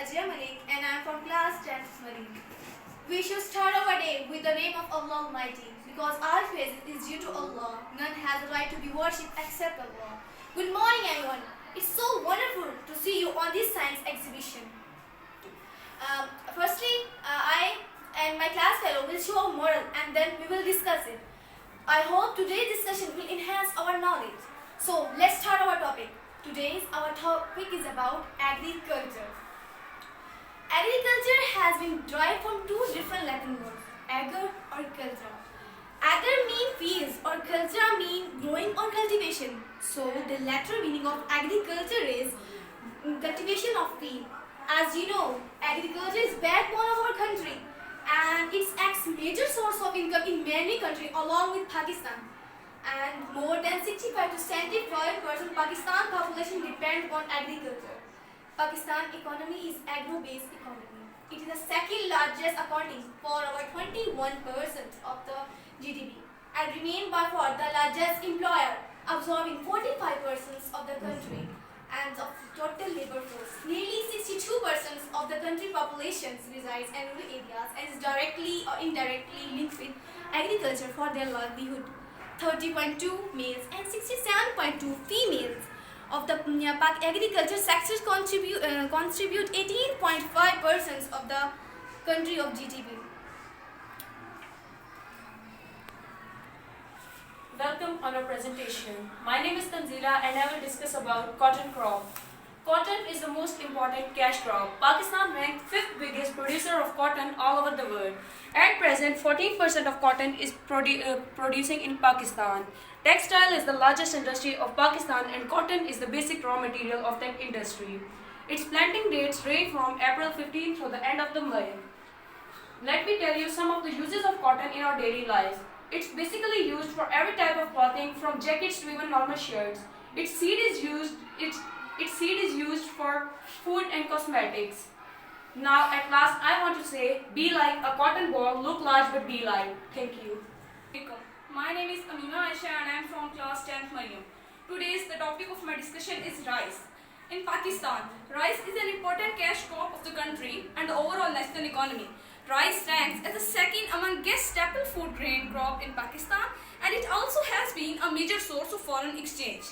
Ajay Malik and I am from class 10th Marine. We should start our day with the name of Allah Almighty because our faith is due to Allah. None has the right to be worshipped except Allah. Good morning everyone. It's so wonderful to see you on this science exhibition. Firstly, I and my class fellow will show a model and then we will discuss it. I hope today's discussion will enhance our knowledge. So let's start our topic. Today's our topic is about agriculture. Agriculture has been derived from two different Latin words, ager or cultura. Ager means fields or cultura means growing or cultivation. So the latter meaning of agriculture is cultivation of field. As you know, agriculture is backbone of our country and it's major source of income in many countries along with Pakistan. And more than 65 to 75% Pakistan population depend on agriculture. Pakistan economy is agro-based economy. It is the second largest accounting for over 21% of the GDP and remain by far the largest employer, absorbing 45% of the country and of total labor force. Nearly 62% of the country population resides in rural areas and is directly or indirectly linked with agriculture for their livelihood. 30.2 males and 67.2 females of the agriculture sectors contribute 18.5% of the country of GDP. Welcome on our presentation. My name is Tanzila and I will discuss about cotton crop. Cotton is the most important cash crop. Pakistan ranked 5th biggest producer of cotton all over the world. At present, 14% of cotton is producing in Pakistan. Textile is the largest industry of Pakistan and cotton is the basic raw material of that industry. Its planting dates range from April 15 to the end of the May. Let me tell you some of the uses of cotton in our daily lives. It's basically used for every type of clothing from jackets to even normal shirts. Its seed is used for food and cosmetics. Now at last I want to say, be like a cotton ball, look large but be light. Thank you. My name is Amina Aisha and I am from class 10th Mariam. Today's the topic of my discussion is rice. In Pakistan, rice is an important cash crop of the country and the overall national economy. Rice ranks as the second among guest staple food grain crop in Pakistan and it also has been a major source of foreign exchange.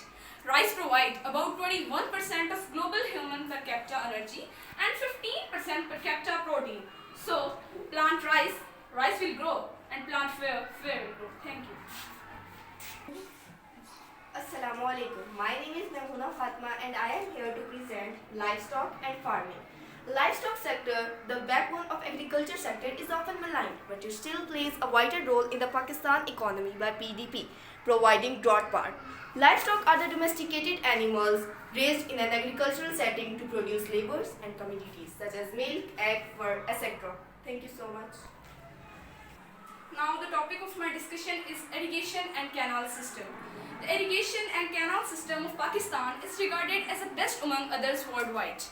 Rice provides about 21% of global human per capita energy and 15% per capita protein. So, plant rice, rice will grow and plant fair will grow. Thank you. Assalamu alaikum. My name is Nahuna Fatma and I am here to present livestock and farming. Livestock sector, the backbone of agriculture sector, is often maligned, but it still plays a vital role in the Pakistan economy by PDP, providing drought part. Livestock are the domesticated animals raised in an agricultural setting to produce labors and commodities such as milk, egg, fur, etc. Thank you so much. Now the topic of my discussion is irrigation and canal system. The irrigation and canal system of Pakistan is regarded as the best among others worldwide.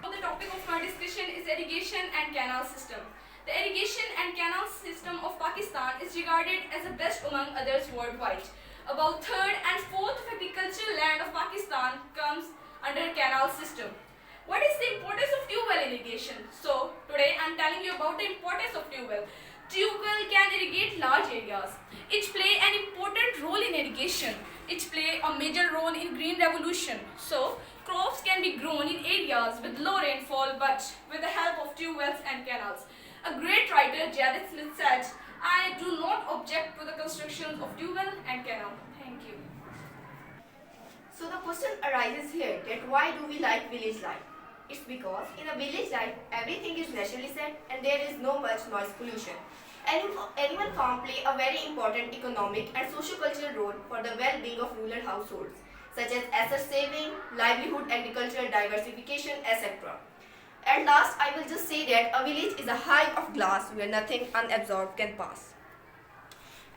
Now the topic of my discussion is irrigation and canal system. The irrigation and canal system of Pakistan is regarded as the best among others worldwide. About third and fourth of agricultural land of Pakistan comes under canal system. What is the importance of tube well irrigation? So, today I am telling you about the importance of tube well. Tube well can irrigate large areas. It play an important role in irrigation. It play a major role in green revolution. So, crops can be grown in areas with low rainfall but with the help of tube wells and canals. A great writer, Jared Smith, said, I do not object to the construction of tube well and canal. Thank you. So the question arises here that why do we like village life? It's because in a village life, everything is naturally set and there is no much noise pollution. Animal farm play a very important economic and socio-cultural role for the well-being of rural households, such as asset saving, livelihood, agricultural diversification, etc. At last, I will just say that a village is a hive of glass where nothing unabsorbed can pass.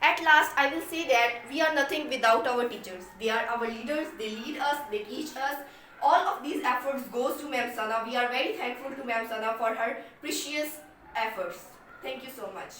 At last, I will say that we are nothing without our teachers. They are our leaders, they lead us, they teach us. All of these efforts goes to Ma'am Sana. We are very thankful to Ma'am Sana for her precious efforts. Thank you so much.